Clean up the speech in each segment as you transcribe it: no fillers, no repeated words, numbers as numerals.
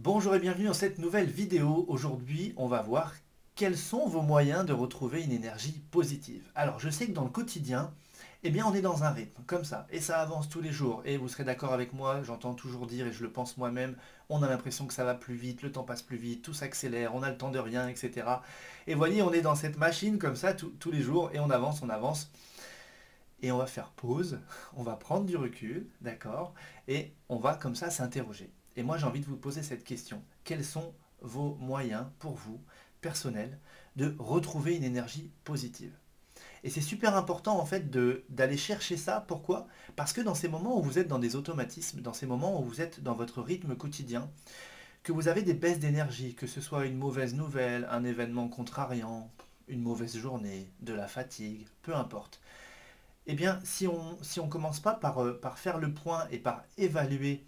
Bonjour et bienvenue dans cette nouvelle vidéo. Aujourd'hui, on va voir quels sont vos moyens de retrouver une énergie positive. Alors, je sais que dans le quotidien, eh bien, on est dans un rythme comme ça, et ça avance tous les jours. Et vous serez d'accord avec moi, j'entends toujours dire, et je le pense moi-même, on a l'impression que ça va plus vite, le temps passe plus vite, tout s'accélère, on a le temps de rien, etc. Et voyez, on est dans cette machine comme ça tous les jours, et on avance, et on va faire pause, on va prendre du recul, d'accord, et on va comme ça s'interroger. Et moi j'ai envie de vous poser cette question. Quels sont vos moyens pour vous, personnels, de retrouver une énergie positive? Et c'est super important en fait d'aller chercher ça. Pourquoi? Parce que dans ces moments où vous êtes dans des automatismes, dans ces moments où vous êtes dans votre rythme quotidien, que vous avez des baisses d'énergie, que ce soit une mauvaise nouvelle, un événement contrariant, une mauvaise journée, de la fatigue, peu importe, eh bien, si on commence pas par faire le point et par évaluer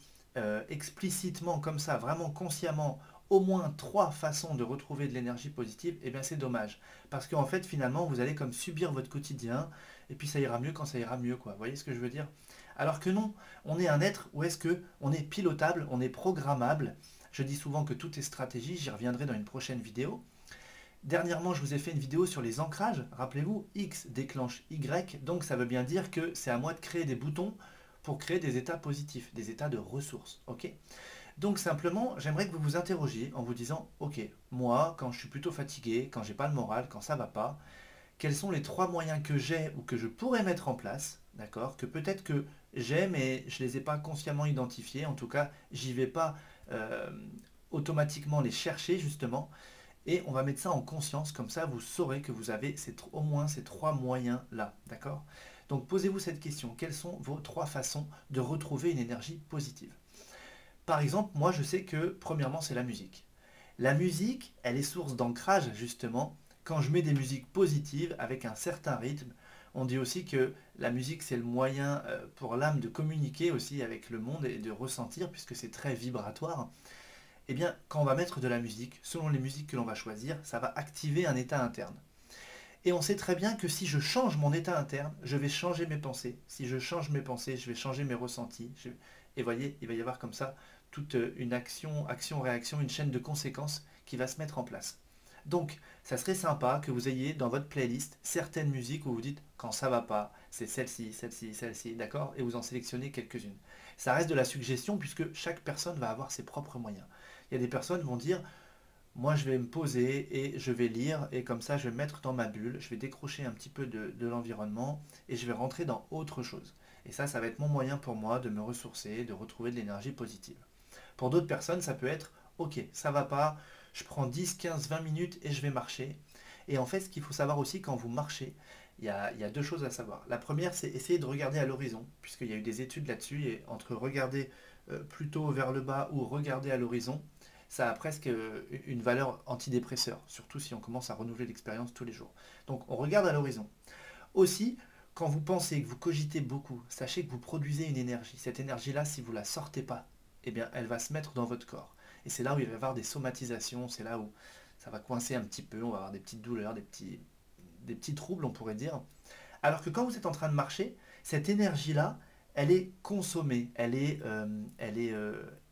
explicitement comme ça, vraiment consciemment, au moins trois façons de retrouver de l'énergie positive, eh bien c'est dommage. Parce qu'en fait, finalement, vous allez comme subir votre quotidien, et puis ça ira mieux quand ça ira mieux, quoi. Vous voyez ce que je veux dire? Alors que non, on est un être où est-ce que on est pilotable, on est programmable. Je dis souvent que tout est stratégie, j'y reviendrai dans une prochaine vidéo. Dernièrement, je vous ai fait une vidéo sur les ancrages. Rappelez-vous, X déclenche Y, donc ça veut bien dire que c'est à moi de créer des boutons pour créer des états positifs, des états de ressources. Ok? Donc simplement, j'aimerais que vous vous interrogiez en vous disant, ok, moi, quand je suis plutôt fatigué, quand j'ai pas le moral, quand ça va pas, quels sont les trois moyens que j'ai ou que je pourrais mettre en place, d'accord? Que peut-être que j'ai, mais je les ai pas consciemment identifiés. En tout cas, j'y vais pas euh, automatiquement les chercher justement. Et on va mettre ça en conscience, comme ça vous saurez que vous avez au moins ces trois moyens-là, d'accord? Donc posez-vous cette question, quelles sont vos trois façons de retrouver une énergie positive? Par exemple, moi je sais que premièrement c'est la musique. La musique, elle est source d'ancrage justement. Quand je mets des musiques positives avec un certain rythme, on dit aussi que la musique c'est le moyen pour l'âme de communiquer aussi avec le monde et de ressentir puisque c'est très vibratoire. Eh bien, quand on va mettre de la musique, selon les musiques que l'on va choisir, ça va activer un état interne. Et on sait très bien que si je change mon état interne, je vais changer mes pensées. Si je change mes pensées, je vais changer mes ressentis. Et voyez, il va y avoir comme ça toute une action-réaction, une chaîne de conséquences qui va se mettre en place. Donc, ça serait sympa que vous ayez dans votre playlist certaines musiques où vous dites quand ça va pas, c'est celle-ci, celle-ci, celle-ci, d'accord? Et vous en sélectionnez quelques-unes. Ça reste de la suggestion puisque chaque personne va avoir ses propres moyens. Il y a des personnes qui vont dire moi je vais me poser et je vais lire et comme ça je vais me mettre dans ma bulle, je vais décrocher un petit peu de l'environnement et je vais rentrer dans autre chose. Et ça va être mon moyen pour moi de me ressourcer, de retrouver de l'énergie positive. Pour d'autres personnes, ça peut être ok, ça va pas, je prends 10, 15, 20 minutes et je vais marcher. Et en fait, ce qu'il faut savoir aussi quand vous marchez, il y a deux choses à savoir. La première, c'est essayer de regarder à l'horizon, puisqu'il y a eu des études là-dessus, et entre regarder plutôt vers le bas ou regarder à l'horizon, ça a presque une valeur antidépresseur, surtout si on commence à renouveler l'expérience tous les jours. Donc on regarde à l'horizon. Aussi, quand vous pensez, que vous cogitez beaucoup, sachez que vous produisez une énergie. Cette énergie-là, si vous ne la sortez pas, eh bien, elle va se mettre dans votre corps. Et c'est là où il va y avoir des somatisations, c'est là où ça va coincer un petit peu, on va avoir des petites douleurs, des petits troubles, on pourrait dire. Alors que quand vous êtes en train de marcher, cette énergie-là, elle est consommée, elle est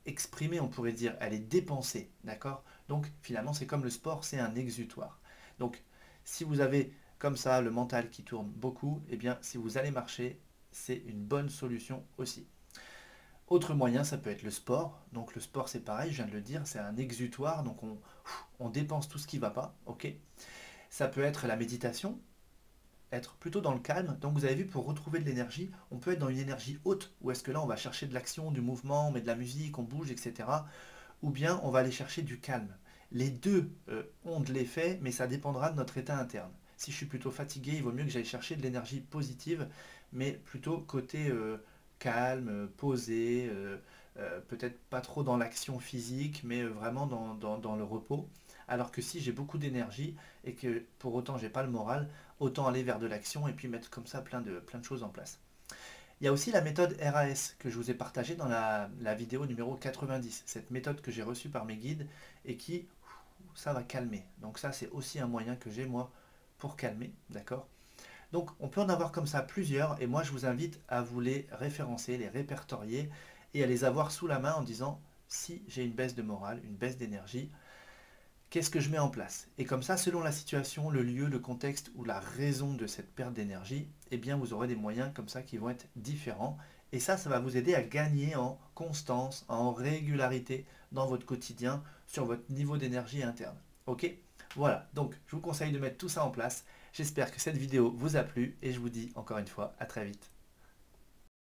exprimée, on pourrait dire, elle est dépensée, d'accord? Donc finalement, c'est comme le sport, c'est un exutoire. Donc si vous avez comme ça le mental qui tourne beaucoup, eh bien si vous allez marcher, c'est une bonne solution aussi. Autre moyen, ça peut être le sport. Donc le sport, c'est pareil, je viens de le dire, c'est un exutoire, donc on dépense tout ce qui ne va pas, ok? Ça peut être la méditation, être plutôt dans le calme. Donc vous avez vu, pour retrouver de l'énergie, on peut être dans une énergie haute, où est-ce que là on va chercher de l'action, du mouvement, on met de la musique, on bouge, etc. Ou bien on va aller chercher du calme. Les deux ont de l'effet, mais ça dépendra de notre état interne. Si je suis plutôt fatigué, il vaut mieux que j'aille chercher de l'énergie positive, mais plutôt côté calme, posé, peut-être pas trop dans l'action physique, mais vraiment dans le repos. Alors que si j'ai beaucoup d'énergie et que pour autant j'ai pas le moral, autant aller vers de l'action et puis mettre comme ça plein de choses en place. Il y a aussi la méthode RAS que je vous ai partagée dans la vidéo numéro 90. Cette méthode que j'ai reçue par mes guides et qui, ça va calmer. Donc ça, c'est aussi un moyen que j'ai moi pour calmer, d'accord? Donc on peut en avoir comme ça plusieurs et moi je vous invite à vous les référencer, les répertorier et à les avoir sous la main en disant si j'ai une baisse de morale, une baisse d'énergie, qu'est-ce que je mets en place? Et comme ça, selon la situation, le lieu, le contexte ou la raison de cette perte d'énergie, eh bien vous aurez des moyens comme ça qui vont être différents. Et ça va vous aider à gagner en constance, en régularité dans votre quotidien, sur votre niveau d'énergie interne. Ok? Voilà, donc je vous conseille de mettre tout ça en place. J'espère que cette vidéo vous a plu et je vous dis encore une fois à très vite.